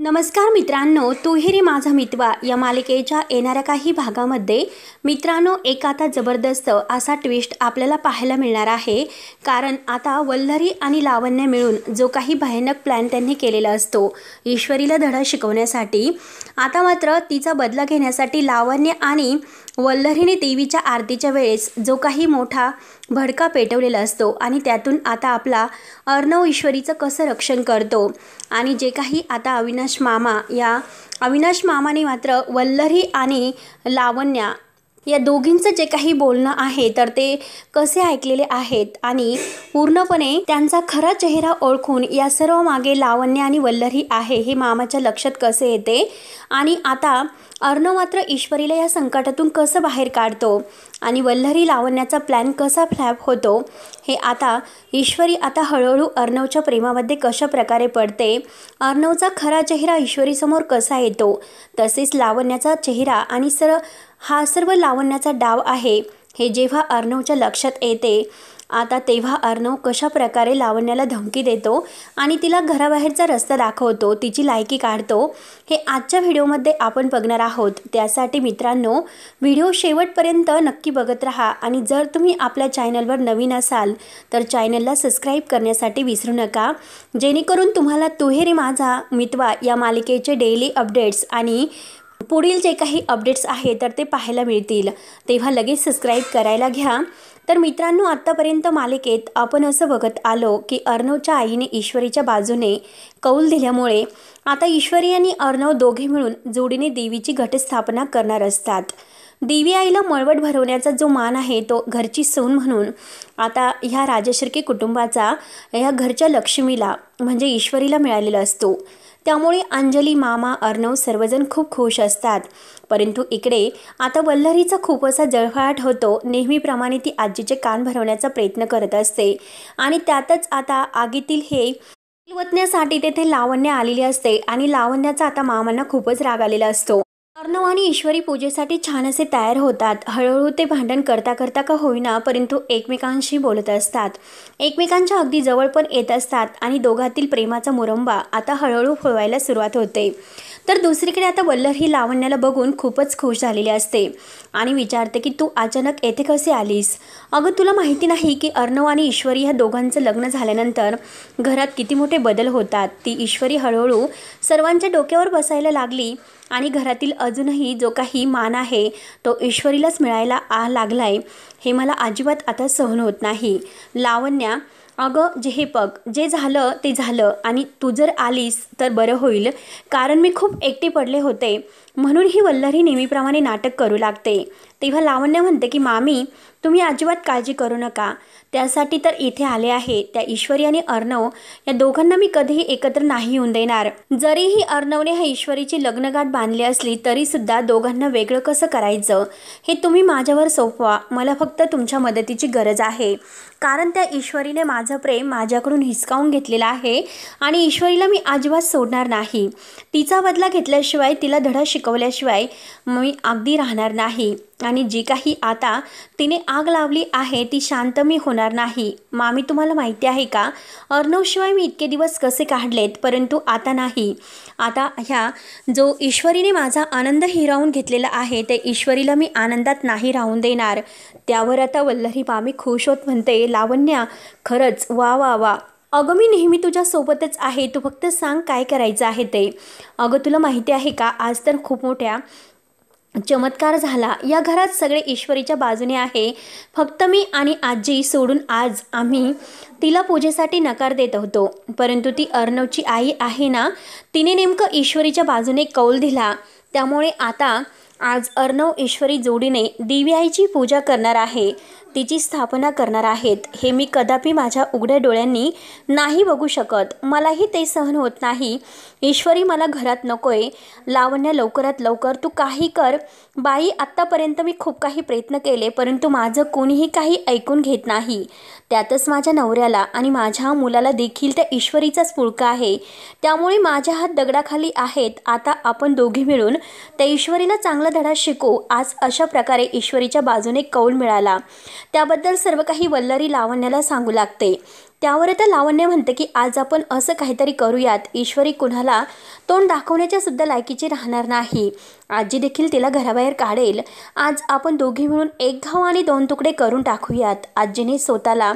नमस्कार मित्रांनो, तूही रे माझा मितवा या मालिकेच्या येणाऱ्या काही भागामध्ये मित्रांनो एक आता जबरदस्त असा ट्विस्ट आपल्याला पाहायला मिळणार आहे। कारण आता वल्लरी आणि लावण्य मिळून जो काही भयानक प्लॅन त्यांनी केलेला असतो ईश्वरीला धडा शिकवण्यासाठी, आता मात्र तिचा बदला घेण्यासाठी लावण्य आणि वल्लरीने देवीच्या आरतीच्या वेळेस जो काही मोठा भडका पेटवलेला असतो आणि त्यातून आता आपला अर्णव ईश्वरीचं कसं रक्षण करतो आणि जे काही आता अविनाश मामाने मात्र वल्लरी आणि लावण्या या दोघींचं जे काही बोलणं आहे तर ते कसे ऐकलेले आहेत आणि पूर्णपणे त्यांचा खरा चेहरा ओळखून या सर्व मागे लावण्य आणि वल्लरी आहे हे मामाच्या लक्षात कसे येते आणि आता अर्णव मात्र ईश्वरीला या संकटातून कसं बाहेर काढतो आणि वल्लरी लावण्याचा प्लॅन कसा फ्लॅप होतो हे आता ईश्वरी आता हळूहळू अर्णवच्या प्रेमामध्ये कशा प्रकारे पडते, अर्णवचा खरा चेहरा ईश्वरीसमोर कसा येतो, तसेच लावण्याचा चेहरा आणि हा सर्व लावण्याचा डाव आहे हे जेव्हा अर्णवच्या लक्षात येते आता तेव्हा अर्णव कशा प्रकारे लावण्याला धमकी देतो आणि तिला घराबाहेरचा रस्ता दाखवतो, तिची लायकी काढतो, हे आजच्या व्हिडिओमध्ये आपण बघणार आहोत। त्यासाठी मित्रांनो व्हिडिओ शेवटपर्यंत नक्की बघत राहा आणि जर तुम्ही आपल्या चॅनलवर नवीन असाल तर चॅनलला सबस्क्राईब करण्यासाठी विसरू नका, जेणेकरून तुम्हाला तूही रे माझा मितवा या मालिकेचे डेली अपडेट्स आणि पुढील जे काही अपडेट्स आहे तर ते पाहायला मिळतील। तेव्हा लगेच सबस्क्राईब करायला घ्या। तर मित्रांनो आत्तापर्यंत मालिकेत आपण असं बघत आलो की अर्णवच्या आईने ईश्वरीच्या बाजूने कौल दिल्यामुळे आता ईश्वरी आणि अर्णव दोघे मिळून जोडीने देवीची घटस्थापना करणार असतात। देवी आईला मळवट भरवण्याचा जो मान आहे तो घरची सून म्हणून आता ह्या राजशिर्के कुटुंबाचा ह्या घरच्या लक्ष्मीला म्हणजे ईश्वरीला मिळालेला असतो। त्यामुळे अंजली, मामा, अर्णव सर्वजण खूप खुश असतात। परंतु इकडे आता वल्लरीचा खूप असा जळफळाट होतो। नेहमीप्रमाणे ती आजीचे कान भरवण्याचा प्रयत्न करत असते आणि त्यातच आता आगीतील हे ओतण्यासाठी तेथे लावण्य आलेली असते आणि लावण्याचा आता मामांना खूपच राग आलेला असतो। अर्णव आणि ईश्वरी पूजेसाठी छान असे तयार होतात। हळूहळू ते भांडण करता करता का होईना परंतु एकमेकांशी बोलत असतात, एकमेकांच्या अगदी जवळ पण येत असतात आणि दोघातील प्रेमाचा मुरंबा आता हळूहळू फुलवायला सुरुवात होते। तर दुसरीकडे आता वल्लरी लावण्याला बघून खूपच खुश झालेली असते आणि विचारते की तू अचानक येथे कसे आलीस? अगं तुला माहिती नाही की अर्णव आणि ईश्वरी ह्या दोघांचं लग्न झाल्यानंतर घरात किती मोठे बदल होतात। ती ईश्वरी हळूहळू सर्वांच्या डोक्यावर बसायला लागली आणि घरातील अजूनही जो काही मान आहे तो ईश्वरीलाच मिळायला लागलाय हे मला अजिबात आता सहन होत नाही। लावण्या, अगं हे बघ, जे झालं ते झालं आणि तू जर आलीस तर बरं होईल, कारण मी खूप एकटी पडले होते म्हणून ही वल्लरी नेहमीप्रमाणे नाटक करू लागते। तेव्हा लावण्य म्हणते की मामी तुम्ही अजिबात काळजी करू नका, त्यासाठी तर इथे आले आहे। त्या ईश्वरी आणि अर्णव या दोघांना मी कधीही एकत्र नाही येऊन देणार। जरीही अर्णवने ह्या ईश्वरीची लग्नगाठ बांधली असली तरी सुद्धा दोघांना वेगळं कसं करायचं हे तुम्ही माझ्यावर सोपवा, मला फक्त तुमच्या मदतीची गरज आहे। कारण त्या ईश्वरीने माझं प्रेम माझ्याकडून हिसकावून घेतलेलं आहे आणि ईश्वरीला मी अजिबात सोडणार नाही। तिचा बदला घेतल्याशिवाय, तिला धडा शिकवल्याशिवाय मी अगदी राहणार नाही आणि जी काही आता तिने आग लावली आहे ती शांत मी होणार नाही। मामी तुम्हाला माहिती आहे का, अर्णवशिवाय मी इतके दिवस कसे काढलेत, परंतु आता नाही। आता ह्या जो ईश्वरीने माझा आनंद हिरावून घेतलेला आहे त्या ईश्वरीला मी आनंदात नाही राहून देणार। त्यावर आता वल्लरी मामी खुश होत म्हणते, लावण्या खरंच वा वा वा, अगं मी नेहमी तुझ्या सोबतच आहे, तू फक्त सांग काय करायचं आहे ते। अगं तुला माहिती आहे का, आज तर खूप मोठ्या चमत्कार झाला, या घरात सगळे ईश्वरीच्या बाजूने आहे। फक्त मी आणि आजी सोडून आज आम्ही तिला पूजेसाठी नकार देत होतो, परंतु ती अर्णवची आई आहे ना, तिने नेमकं ईश्वरीच्या बाजूने कौल दिला। त्यामुळे आता आज अर्णव ईश्वरी जोडीने देवी आईची पूजा करणार आहे, तिची स्थापना करणार आहेत। हे मी कदापि माझ्या उघड्या डोळ्यांनी नाही बघू शकत, मलाही ते सहन होत नाही। ईश्वरी मला घरात नकोय। लावण्या लवकरात लवकर तू काही कर बाई, आत्तापर्यंत मी खूप काही प्रयत्न केले परंतु माझं कोणीही काही ऐकून घेत नाही। त्यातच माझ्या नवऱ्याला आणि माझ्या मुलाला देखील त्या ईश्वरीचाच पुळका आहे, त्यामुळे माझ्या हात दगडाखाली आहेत। आता आपण दोघे मिळून त्या ईश्वरीला चांगला धडा शिकू। आज अशा प्रकारे ईश्वरीच्या बाजूने कौल मिळाला, त्याबद्दल सर्व काही वल्लरी लावण्याला सांगू लागते। त्यावर आता लावण्य म्हणते की आज आपण असं काहीतरी करूयात, ईश्वरी कुणाला तोंड दाखवण्याच्या सुद्धा लायकीची राहणार नाही. आजी देखील तिला घराबाहेर काढेल. आज आपण दोघी मिळून एक घाव आणि दोन तुकडे करून टाकूयात. आजीने स्वतःला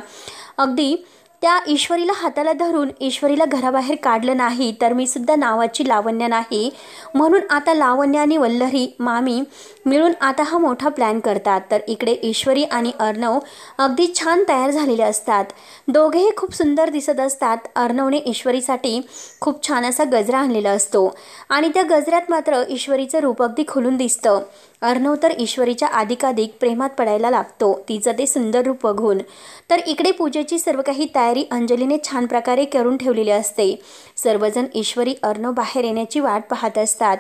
अगदी त्या ईश्वरीला हाताला धरून ईश्वरीला घराबाहेर काढलं नाही तर मी सुद्धा नावाची लावण्य नाही. म्हणून आता लावण्य आणि वल्लरी मामी मिळून आता हा मोठा प्लॅन करतात. तर इकडे ईश्वरी आणि अर्णव अगदी छान तयार झालेले असतात. दोघेही खूप सुंदर दिसत असतात. अर्णवने ईश्वरीसाठी खूप छान असा गजरा आणलेला असतो आणि त्या गजऱ्यात मात्र ईश्वरीचं रूप अगदी खुलून दिसतं. अर्णव तर ईश्वरीच्या अधिकाधिक प्रेमात पडायला लागतो तिचं ते सुंदर रूप बघून. तर इकडे पूजेची सर्व काही तयारी अंजलीने छान प्रकारे करून ठेवलेली असते. सर्वजण ईश्वरी अर्णव बाहेर येण्याची वाट पाहत असतात.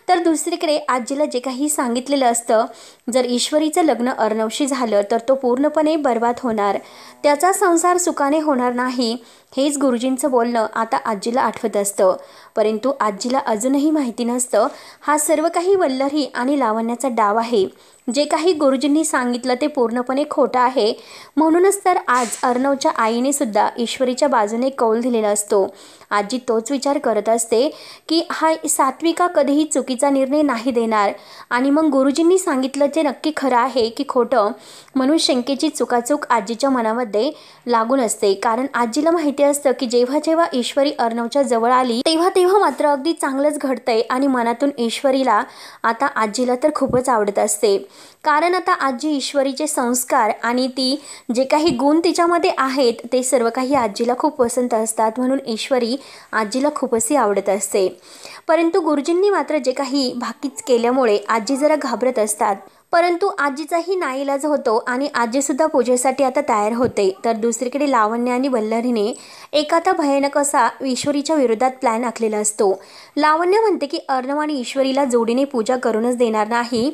तर दुसरीकडे आजीला जे काही सांगितलेलं असतं, जर ईश्वरीचं लग्न अर्णवशी झालं तर तो पूर्णपणे बर्बाद होणार, त्याचा संसार सुखाने होणार नाही, हेच गुरुजींचं बोलणं आता आजीला आठवत असतं. परंतु आजीला अजूनही माहिती नसतं हा सर्व काही वल्लरी आणि लावण्याचा डाव आहे. जे काही गुरुजींनी सांगितलं ते पूर्णपणे खोटं आहे. म्हणूनच तर आज अर्णवच्या आईने सुद्धा ईश्वरीच्या बाजूने कौल दिलेला असतो. आजी तोच विचार करत असते की हा सात्विका कधीही चुकीचा निर्णय नाही देणार आणि मग गुरुजींनी सांगितलं ते नक्की खरं आहे की खोटं, म्हणून शंकेची चुकाचूक आजीच्या मनामध्ये लागून असते. कारण आजीला माहिती असतं की जेव्हा जेव्हा ईश्वरी अर्णवच्या जवळ आली तेव्हा तेव्हा मात्र अगदी चांगलंच घडतंय आणि मनातून ईश्वरीला आता आजीला तर खूपच आवडत असते. कारण आता आजी ईश्वरीचे संस्कार आणि ती जे काही गुण तिच्यामध्ये आहेत ते सर्व काही आजीला खूप पसंत असतात. म्हणून ईश्वरी आजीला खूपच आवडत असते. परंतु गुरुजींनी मात्र जे काही भाकीच केल्यामुळे आजी जरा घाबरत असतात. परंतु आजीचाही नाईलाज होतो आणि आजीसुद्धा पूजेसाठी आता तयार होते. तर दुसरीकडे लावण्य आणि वल्लरीने एक आता भयानक असा ईश्वरीच्या विरोधात प्लॅन आखलेला असतो. लावण्य म्हणते की अर्णव आणि ईश्वरीला जोडीने पूजा करूनच देणार नाही.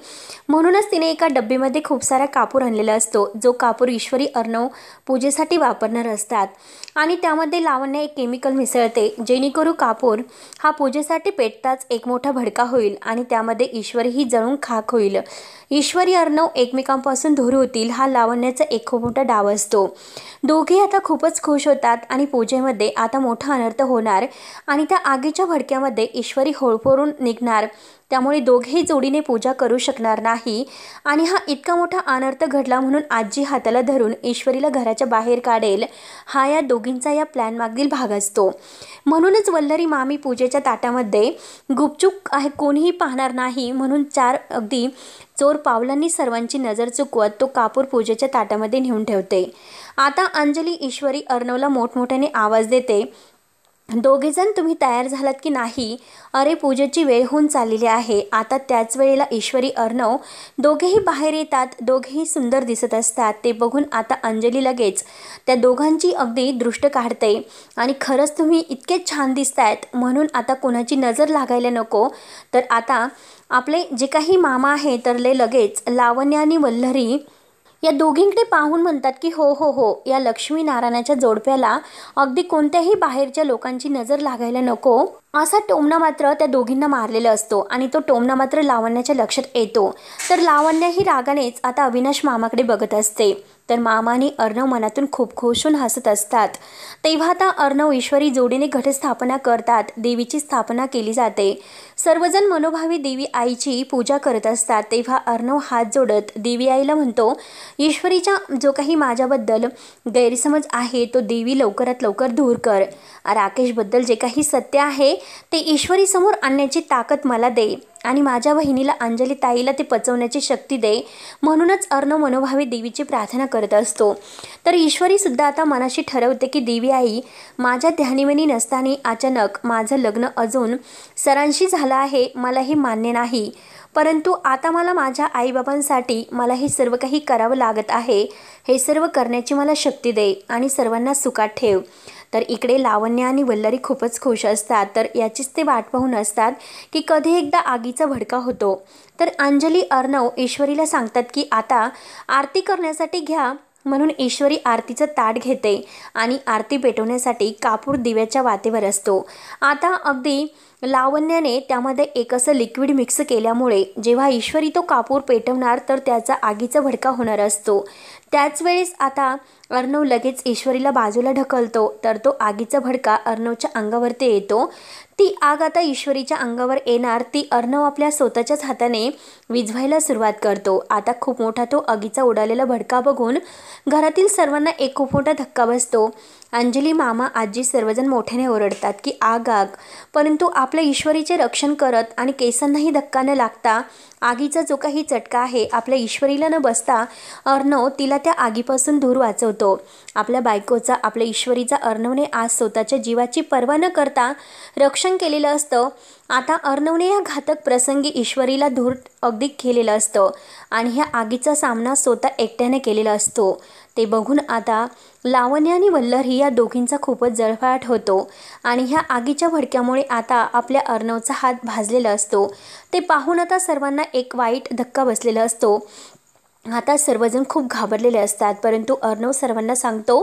म्हणूनच तिने एका डब्बीमध्ये खूप सारा कापूर आणलेला असतो, जो कापूर ईश्वरी अर्णव पूजेसाठी वापरणार असतात आणि त्यामध्ये लावण्य एक केमिकल मिसळते जेणेकरून कापूर हा पूजेसाठी पेटताच एक मोठा भडका होईल आणि त्यामध्ये ईश्वरीही जळून खाक होईल. ईश्वरी अर्णव एकमेकांपासून दूर होतील हा लावण्याचा एक खूप मोठा डाव असतो. दोघे आता खूपच खुश होतात आणि पूजेमध्ये आता मोठा अनर्थ होणार आणि त्या आगीच्या भडक्यामध्ये ईश्वरी होळपोरून निघणार. त्यामुळे दोघेही जोडीने पूजा करू शकणार नाही आणि हा इतका मोठा अनर्थ घडला म्हणून आजी हाताला धरून ईश्वरीला घराच्या बाहेर काढेल हा या दोघींचा या प्लॅन मागील भाग असतो. म्हणूनच वल्लरी मामी पूजेच्या ताटामध्ये गुपचूप आहे कोणीही पाहणार नाही म्हणून चार अगदी चोर पावलांनी सर्वांची नजर चुकवत तो कापूर पूजेच्या ताटामध्ये नेऊन ठेवते. आता अंजली ईश्वरी अर्णवला मोठमोठ्याने आवाज देते, दोघेजण तुम्ही तयार झालात की नाही? अरे पूजेची वेळ होऊन चाललेली आहे. आता त्याच वेळेला ईश्वरी अर्णव दोघेही बाहेर येतात. दोघेही सुंदर दिसत असतात. ते बघून आता अंजली लगेच त्या दोघांची अगदी दृष्ट काढते आणि खरंच तुम्ही इतके छान दिसतायत म्हणून आता कोणाची नजर लागायला नको. तर आता आपले जे काही मामा आहे तर लगेच लावण्य आणि वल्लरी या दोघींकडे पाहून म्हणतात की हो हो हो, या लक्ष्मीनारायणाच्या जोडप्याला अगदी कोणत्याही बाहेरच्या लोकांची नजर लागायला नको असा टोमणा मात्र त्या दोघींना मारलेला असतो आणि तो टोमणा मात्र लावण्याच्या लक्षात येतो. तर लावण्य ही रागानेच आता अविनाश मामाकडे बघत असते. तर मामा आणि अर्णव मनातून खूप खुश होऊन हसत असतात. तेव्हा आता अर्णव ईश्वरी जोडीने घटस्थापना करतात. देवीची स्थापना केली जाते. सर्वजण मनोभावी देवी आईची पूजा करत असतात. तेव्हा अर्णव हात जोडत देवी आईला म्हणतो, ईश्वरीचा जो काही माझ्याबद्दल गैरसमज आहे तो देवी लवकरात लवकर दूर कर. राकेशबद्दल जे काही सत्य आहे ते ईश्वरी समोर आणण्याची ताकद मला दे आणि माझ्या बहिणीला अंजली ताईला ते पचवण्याची शक्ती दे. म्हणूनच अर्णव मनोभावी देवीची प्रार्थना करत असतो. तर ईश्वरी सुद्धा आता मनाशी ठरवते की देवी आई, माझ्या ध्यानीमनी नसताना अचानक माझं लग्न अजून सरांशी झालं आहे, मला हे मान्य नाही. परंतु आता मला माझ्या आईबाबांसाठी मला हे सर्व काही करावं लागत आहे. हे सर्व करण्याची मला शक्ती दे आणि सर्वांना सुखात ठेव. तर इकडे लावण्य आणि वल्लरी खूपच खुश असतात. तर याचीच ते वाट पाहून असतात की कधी एकदा आगीचा भडका होतो. तर अंजली अर्णव ईश्वरीला सांगतात की आता आरती करण्यासाठी घ्या. म्हणून ईश्वरी आरतीचं ताट घेते आणि आरती पेटवण्यासाठी कापूर दिव्याच्या वातेवर असतो। आता अगदी लावण्याने त्यामध्ये एक असं लिक्विड मिक्स केल्यामुळे जेव्हा ईश्वरी तो कापूर पेटवणार तर त्याचा आगीचा भडका होणार असतो। त्याच वेळेस आता अर्णव लगेच ईश्वरीला बाजूला ढकलतो तर तो आगीचा भडका अर्णवच्या अंगावरती येतो। ती आग आता ईश्वरीच्या अंगावर येणार ती अर्णव आपल्या स्वतःच्याच हाताने विझवायला सुरुवात करतो। आता खूप मोठा तो आगीचा उडालेला भडका बघून घरातील सर्वांना एक खूप मोठा धक्का बसतो। अंजली, मामा, आजी सर्वजण मोठ्याने ओरडतात की आग आग, परंतु आपल्या ईश्वरीचे रक्षण करत आणि केसांनाही धक्का न लागता आगीचा जो काही चटका आहे आपल्या ईश्वरीला न बसता अर्णव तिला त्या आगीपासून दूर वाचवतो। आपल्या बायकोचा, आपल्या ईश्वरीचा अर्णवने आज स्वतःच्या जीवाची पर्वा न करता रक्षण केलेलं असतं। आता अर्णवने या घातक प्रसंगी ईश्वरीला दूर अगदी केलेलं असतं आणि ह्या आगीचा सामना स्वतः एकट्याने केलेला असतो। ते बघून आता लावण्य आणि वल्लरी या दोघींचा खूपच जळफळाट होतो आणि ह्या आगीच्या भडक्यामुळे आता आपल्या अर्णवचा हात भाजलेला असतो। ते पाहून आता सर्वांना एक वाईट धक्का बसलेला असतो। आता सर्वजण खूप घाबरलेले असतात, परंतु अर्णव सर्वांना सांगतो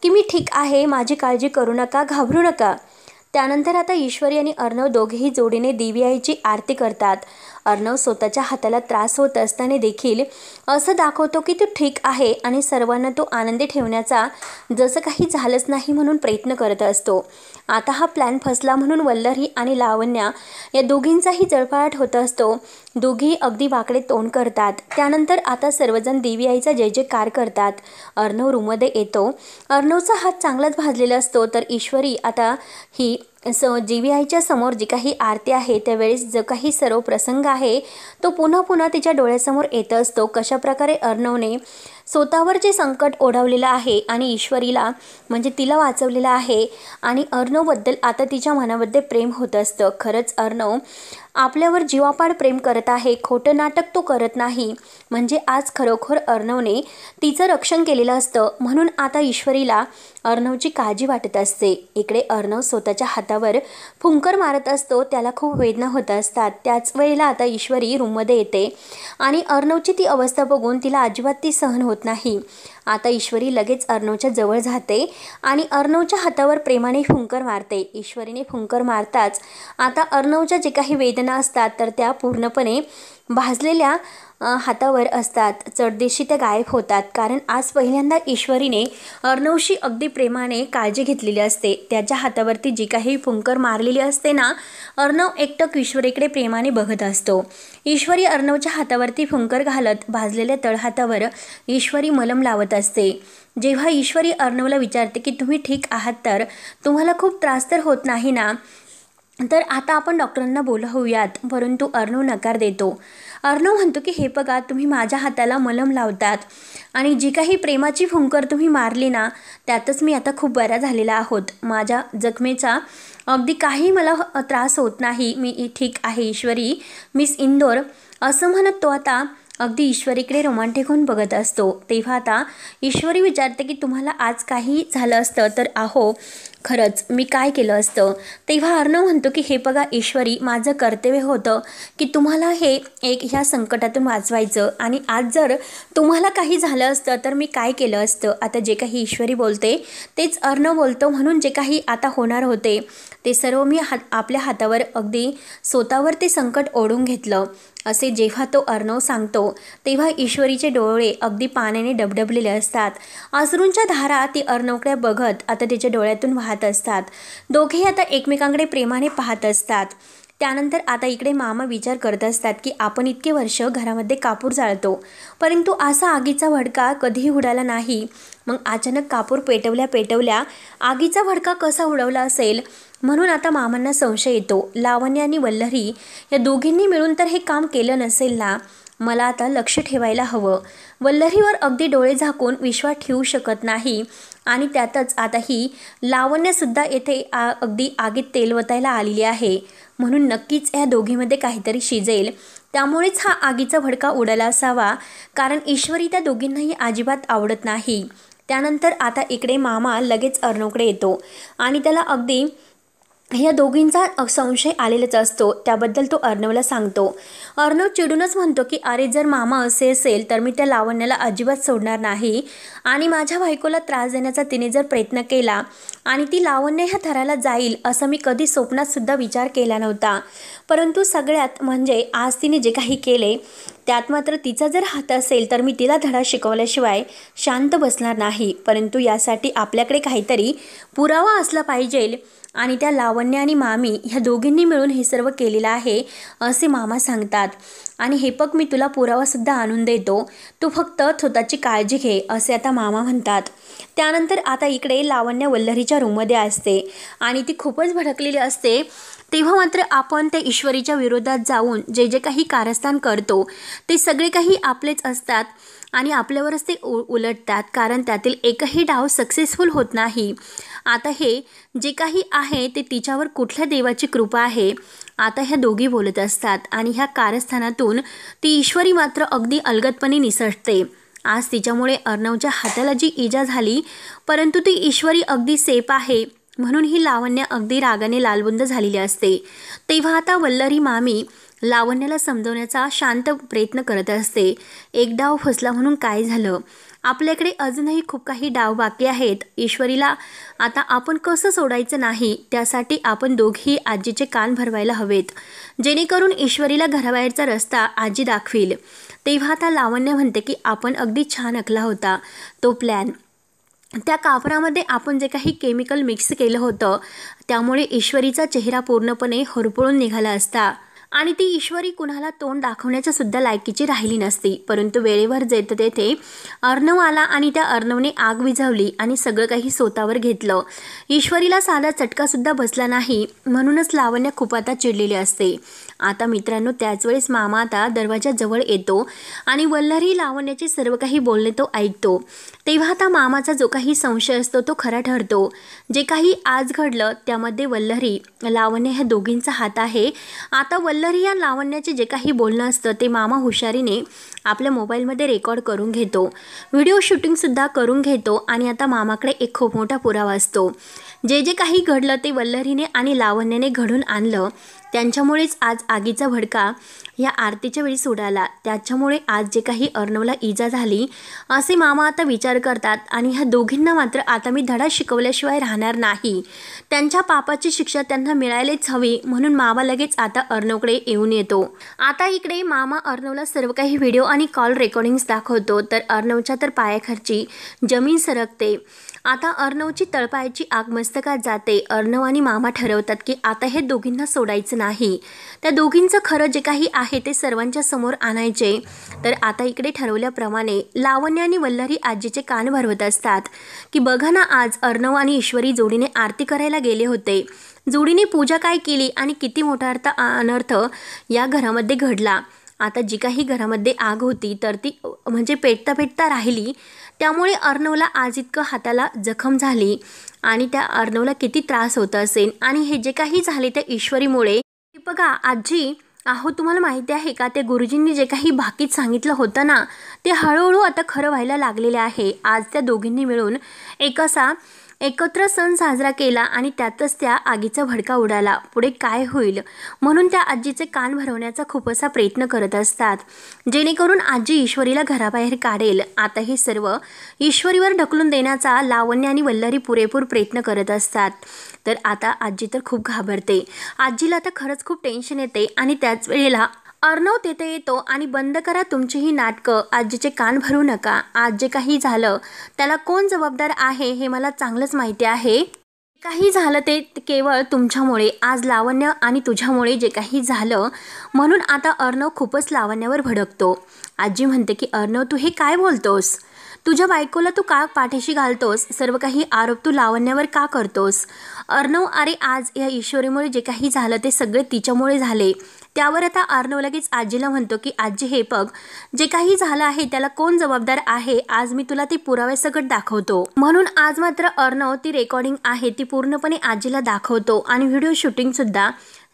की मी ठीक आहे, माझी काळजी करू नका, घाबरू नका। त्यानंतर आता ईश्वरी आणि अर्णव दोघेही जोडीने देवी आईची आरती करतात। अर्णव स्वतःच्या हाताला त्रास होत असताना देखील असं दाखवतो की तो ठीक आहे आणि सर्वांना तो आनंदी ठेवण्याचा जसं काही झालंच नाही म्हणून प्रयत्न करत असतो। आता हा प्लॅन फसला म्हणून वल्लरी आणि लावण्या या दोघींचाही जळफळाट होत असतो। दोघी अगदी वाकडे तोंड करतात। त्यानंतर आता सर्वजण देवी आईचा जय जयकार करतात। अर्णव रूममध्ये येतो। अर्णवचा हात चांगलाच भाजलेला असतो तर ईश्वरी आता ही देवी आईच्या समोर जी काही आरती आहे त्यावेळेस जो काही सर्व प्रसंग आहे तो पुन्हा पुन्हा तिच्या डोळ्यासमोर येत असतो। कशा प्रकारे अर्णवने स्वतःवर जे संकट ओढवलेलं आहे आणि ईश्वरीला म्हणजे तिला वाचवलेलं आहे आणि अर्णवबद्दल आता तिच्या मनामध्ये प्रेम होत असतं। खरंच अर्णव आपल्यावर जीवापाड प्रेम करत आहे, खोटं नाटक तो करत नाही। म्हणजे आज खरोखर अर्णवने तिचं रक्षण केलेलं असतं म्हणून आता ईश्वरीला अर्णवची काळजी वाटत असते। इकडे अर्णव स्वतःच्या हातावर फुंकर मारत असतो, त्याला खूप वेदना होत असतात। त्याच वेळेला आता ईश्वरी रूममध्ये येते आणि अर्णवची ती अवस्था बघून तिला अजिबात ती सहन होत नाही। आता ईश्वरी लगेच अर्णवच्या जवळ जाते आणि अर्णवच्या हातावर प्रेमाने फुंकर मारते। ईश्वरीने फुंकर मारताच आता अर्णवच्या जे काही वेदना असतात तर त्या पूर्णपणे भाजलेल्या हातावर असतात, चटदिशी त्या गायब होतात। कारण आज पहिल्यांदा ईश्वरीने अर्णवशी अगदी प्रेमाने काळजी घेतलेली असते। त्याच्या हातावरती जी काही फुंकर मारलेली असते ना, अर्णव एकटक ईश्वरीकडे प्रेमाने बघत असतो। ईश्वरी अर्णवच्या हातावरती फुंकर घालत भाजलेल्या तळहातावर ईश्वरी मलम लावत असते। जेव्हा ईश्वरी अर्णवला विचारते की तुम्ही ठीक आहात, तर तुम्हाला खूप त्रास तर होत नाही ना, तर आता आपण डॉक्टरांना बोलवूयात, परंतु अर्णव नकार देतो। अर्णव म्हणतो की हे बघा, तुम्ही माझ्या हाताला मलम लावतात आणि जी काही प्रेमाची फुंकर तुम्ही मारली ना त्यातच मी आता खूप बरा झालेला आहोत। माझ्या जखमेचा अगदी काही मला त्रास होत नाही, मी ठीक आहे ईश्वरी, मिस इंदोर, असं म्हणत तो आता अगदी ईश्वरीकडे रोमांटिक होऊन बघत असतो। तेव्हा आता ईश्वरी विचारते की तुम्हाला आज काही झालं असतं तर अहो खरंच मी काय केलं असतं। तेव्हा अर्णव म्हणतो की हे बघा ईश्वरी, माझं कर्तव्य होतं की तुम्हाला ह्या संकटातून वाचवायचं आणि आज जर तुम्हाला काही झालं असतं तर मी काय केलं असतं। आता जे काही ईश्वरी बोलते तेच अर्णव बोलतो, म्हणून जे काही आता होणार होते ते सर्व मी आपल्या हातावर अगदी स्वतःवर ते संकट ओढून घेतलं, असे जेव्हा तो अर्णव सांगतो तेव्हा ईश्वरीचे डोळे अगदी पाण्याने डबडबलेले असतात। अश्रूंच्या धारा ती अर्णवकडे बघत आता तिच्या डोळ्यातून वाहत असतात। दोघेही आता एकमेकांकडे प्रेमाने पाहत असतात। त्यानंतर आता इकडे मामा विचार करत असतात की आपण इतके वर्ष घरामध्ये कापूर जाळतो, परंतु असा आगीचा भडका कधीही उडाला नाही। मग अचानक कापूर पेटवल्या आगीचा भडका कसा उडवला असेल, म्हणून आता मामांना संशय येतो। लावण्य आणि वल्लरी या दोघींनी मिळून तर हे काम केलं नसेल ना, मला आता लक्ष ठेवायला हवं। वल्लरीवर अगदी डोळे झाकून विश्वास ठेवू शकत नाही आणि त्यातच आता ही लावण्यसुद्धा येथे अगदी आगीत तेल वतायला आलेली आहे, म्हणून नक्कीच या दोघीमध्ये काहीतरी शिजेल, त्यामुळेच हा आगीचा भडका उडाला असावा। कारण ईश्वरी त्या दोघींनाही अजिबात आवडत नाही। त्यानंतर आता इकडे मामा लगेच अर्णवकडे येतो आणि त्याला अगदी या दोघींचा संशय आलेलाच असतो। त्याबद्दल तो अर्णवला सांगतो। अर्णव चिडूनच म्हणतो की अरे जर मामा असे असेल तर मी त्या लावण्याला अजिबात सोडणार नाही आणि माझ्या बायकोला त्रास देण्याचा तिने जर प्रयत्न केला आणि ती लावण्य ह्या थराला जाईल असं मी कधी स्वप्नात सुद्धा विचार केला नव्हता। परंतु सगळ्यात म्हणजे आज तिने जे काही केले त्यात मात्र तिचा जर हात असेल तर मी तिला धडा शिकवल्याशिवाय शांत बसणार नाही। परंतु यासाठी आपल्याकडे काहीतरी पुरावा असला पाहिजे आणि त्या लावण्य आणि मामी ह्या दोघींनी मिळून हे सर्व केलेलं आहे असे मामा सांगतात। आणि हे बघ मी तुला पुरावासुद्धा आणून देतो, तू फक्त स्वतःची काळजी घे असे आता मामा म्हणतात। त्यानंतर आता इकडे लावण्य वल्लरीच्या रूममध्ये असते आणि ती खूपच भडकलेली असते। तेव्हा मात्र आपण त्या ईश्वरीच्या विरोधात जाऊन जे जे काही कारस्थान करतो ते सगळे काही आपलेच असतात आणि आपल्यावरच ते उलटतात, कारण त्यातील एकही डाव सक्सेसफुल होत नाही। आता हे जे काही आहे ते तिच्यावर कुठल्या देवाची कृपा आहे आता ह्या दोघी बोलत असतात आणि ह्या कारस्थानातून ती ईश्वरी मात्र अगदी अलगदपणे निसटते। आज तिच्यामुळे अर्णवच्या हाताला जी इजा झाली परंतु ती ईश्वरी अगदी सेफ आहे म्हणून ही लावण्य अगदी रागाने लालबुंद झालेली असते। तेव्हा आता वल्लरी मामी लावण्याला समजवण्याचा शांत प्रयत्न करत असते। एक डाव फसला म्हणून काय झालं, आपल्याकडे अजूनही खूप काही डाव बाकी आहेत। ईश्वरीला आता आपण कसं सोडायचं नाही त्यासाठी आपण दोघी आजीचे कान भरवायला हवेत, जेणेकरून ईश्वरीला घराबाहेरचा रस्ता आजी दाखवील। तेव्हा आता लावण्य म्हणते की आपण अगदी छान आखला होता तो प्लॅन। त्या कापरामध्ये आपण जे काही केमिकल मिक्स केलं होतं त्यामुळे ईश्वरीचा चेहरा पूर्णपणे होरपळून निघाला असता आणि ती ईश्वरी कुणाला तोंड दाखवण्याच्या सुद्धा लायकीची राहिली नसती। परंतु वेळेवर जेथे तेथे अर्णव आला आणि त्या अर्णवने आग विझवली आणि सगळं काही स्वतःवर घेतलं। ईश्वरीला साधा चटका सुद्धा बसला नाही म्हणूनच लावण्य खूप आता चिडलेली असते। आता मित्रांनो त्याच वेळेस मामा आता दरवाजाजवळ येतो आणि वल्लरी लावण्याचे सर्व काही बोलणे तो ऐकतो। तेव्हा आता मामाचा जो काही संशय असतो तो खरा ठरतो। जे काही आज घडलं त्यामध्ये वल्लरी लावण्य ह्या दोघींचा हात आहे। आता वल्लरी या लावण्याचे जे काही बोलणं असतं ते मामा हुशारीने आपल्या मोबाईलमध्ये रेकॉर्ड करून घेतो, व्हिडिओ शूटिंगसुद्धा करून घेतो आणि आता मामाकडे एक खूप मोठा पुरावा असतो। जे जे काही घडलं ते वल्लरीने आणि लावण्याने घडून आणलं, त्यांच्यामुळेच आज आगीचा भडका या आरतीच्या वेळी उडाला, त्याच्यामुळे आज जे काही अर्णवला इजा झाली असे मामा आता विचार करतात आणि ह्या दोघींना मात्र आता मी धडा शिकवल्याशिवाय राहणार नाही, त्यांच्या पापाची शिक्षा त्यांना मिळायलाच हवी म्हणून मामा लगेच आता अर्णवकडे येऊन येतो। आता इकडे मामा अर्णवला सर्व काही व्हिडिओ आणि कॉल रेकॉर्डिंग्स दाखवतो तर अर्णवच्या तर पायाखालची जमीन सरकते। आता अर्णवची तळपायाची आग मस्तकात जाते। अर्णव आणि मामा ठरवतात की आता हे दोघींना सोडायचं नाही, त्या दोघींचं खरं जे काही आहे ते सर्वांच्या समोर आणायचे। तर आता इकडे ठरवल्याप्रमाणे लावण्य आणि वल्लरी आजीचे कान भरवत असतात की बघा ना आज अर्णव आणि ईश्वरी जोडीने आरती करायला गेले होते, जोडीने पूजा काय केली आणि किती मोठा अनर्थ या घरामध्ये घडला। आता जी काही घरामध्ये आग होती तर ती म्हणजे पेटता पेटता राहिली, त्यामुळे अर्णवला आज इतकं हाताला जखम झाली आणि त्या अर्णवला किती त्रास होत असेल आणि हे जे काही झाले त्या ईश्वरीमुळे। बघा आजी अहो तुम्हाला माहिती आहे का ते गुरुजींनी जे काही बाकीत सांगितलं होतं ना ते हळूहळू आता खरं व्हायला लागलेलं आहे। आज त्या दोघींनी मिळून एक असा एकत्र सण साजरा केला आणि त्यातच त्या आगीचा भडका उडाला, पुढे काय होईल म्हणून त्या आजीचे कान भरवण्याचा खूप असा प्रयत्न करत असतात, जेणेकरून आजी ईश्वरीला घराबाहेर काढेल। आता हे सर्व ईश्वरीवर ढकलून देण्याचा लावण्य आणि वल्लरी पुरेपूर प्रयत्न करत असतात। तर आता आजी तर खूप घाबरते, आजीला आता खरंच खूप टेन्शन येते आणि त्याच वेळेला अर्णव तेथे येतो आणि बंद करा तुमची ही नाटकं, आजीचे कान भरू नका, आज जे काही झालं त्याला कोण जबाबदार आहे हे मला चांगलंच माहिती आहे, काही झालं ते केवळ तुमच्यामुळे, आज लावण्य आणि तुझ्यामुळे जे काही झालं म्हणून आता अर्णव खूपच लावण्यावर भडकतो। आजी म्हणते की अर्णव तू हे काय बोलतोस, तुझ्या बायकोला तू का पाठीशी घालतोस, सर्व काही आरोप तू लावण्यावर का करतोस। अर्णव अरे आज या ईश्वरीमुळे जे काही झालं ते सगळे तिच्यामुळे झाले। त्यावर आता अर्णव लगेच आजीला म्हणतो की आजी हे बघ जे काही झालं आहे त्याला कोण जबाबदार आहे, आज मी तुला ते पुराव्यासकट दाखवतो। म्हणून आज मात्र अर्णव ती रेकॉर्डिंग आहे ती पूर्णपणे आजीला दाखवतो आणि व्हिडिओ शूटिंग सुद्धा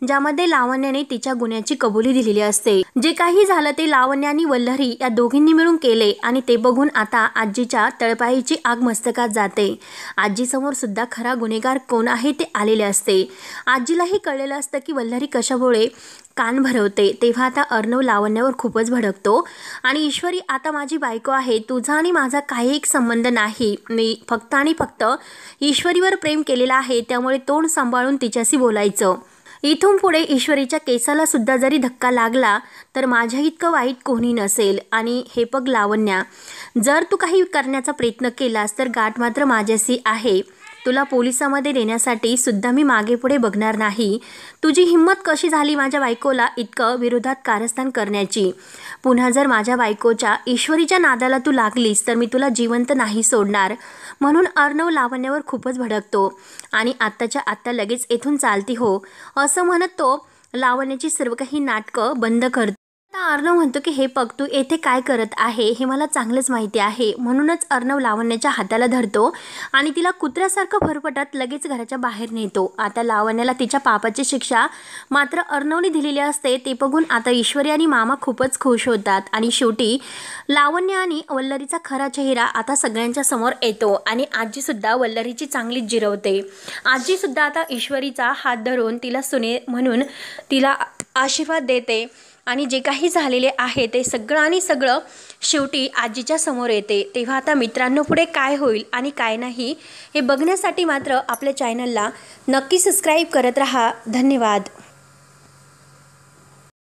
ज्यामध्ये लावण्याने तिच्या गुन्ह्याची कबुली दिलेली असते। जे काही झालं ते लावण्य आणि वल्लरी या दोघींनी मिळून केले आणि ते बघून आता आजीच्या तळपायाची आग मस्तकात जाते। आजीसमोर सुद्धा खरा गुन्हेगार कोण आहे ते आलेले असते। आजीलाही कळलेलं असतं की वल्लरी कशामुळे कान भरवते। तेव्हा आता अर्णव लावण्यावर खूपच भडकतो आणि ईश्वरी आता माझी बायको आहे, तुझा आणि माझा काही एक संबंध नाही, मी फक्त आणि फक्त ईश्वरीवर प्रेम केलेलं आहे, त्यामुळे तोंड सांभाळून तिच्याशी बोलायचं। इथून पुढे ईश्वरीच्या केसाला सुद्धा जरी धक्का लागला तर माझ्या इतकं वाईट कोणी नसेल। आणि हे बघ लावण्या, जर तू काही करण्याचा प्रयत्न केलास तर गाठ मात्र माझ्याशी आहे, तुला पोलिसांमध्ये देण्यासाठी सुद्धा मी मागे पुढे बघणार नाही। तुझी हिम्मत कशी झाली माझ्या बायकोला इतकं विरोधात कारस्थान करण्याची? पुन्हा जर माझ्या बायकोच्या ईश्वरीच्या नादाला तू लागलीस तर मी तुला जिवंत नाही सोडणार। म्हणून अर्णव लावण्यावर खूपच भडकतो आणि आत्ताच्या आत्ता लगेच येथून चालती हो असं म्हणत तो लावण्याची सर्व काही नाटकं बंद करतो। आता अर्णव म्हणतो की हे बघ, तू येथे काय करत आहे हे मला चांगलंच माहिती आहे। म्हणूनच अर्णव लावण्याच्या हाताला धरतो आणि तिला कुत्र्यासारखं फरफटत लगेच घराच्या बाहेर नेतो। आता लावण्याला तिच्या पापाची शिक्षा मात्र अर्णवने दिलेली असते। ते बघून आता ईश्वरी आणि मामा खूपच खुश होतात आणि शेवटी लावण्य आणि वल्लरीचा खरा चेहरा आता सगळ्यांच्या समोर येतो आणि आजीसुद्धा वल्लरीची चांगलीच जिरवते। आजीसुद्धा आता ईश्वरीचा हात धरून तिला सुने म्हणून तिला आशीर्वाद देते आणि जे काही झालेले आहे ते सगळं आणि सगळं शेवटी आजीच्या समोर येते। तेव्हा आता मित्रांनो पुढे काय होईल आणि काय नाही हे बघण्यासाठी मात्र आपल्या चॅनलला नक्की सबस्क्राईब करत राहा। धन्यवाद।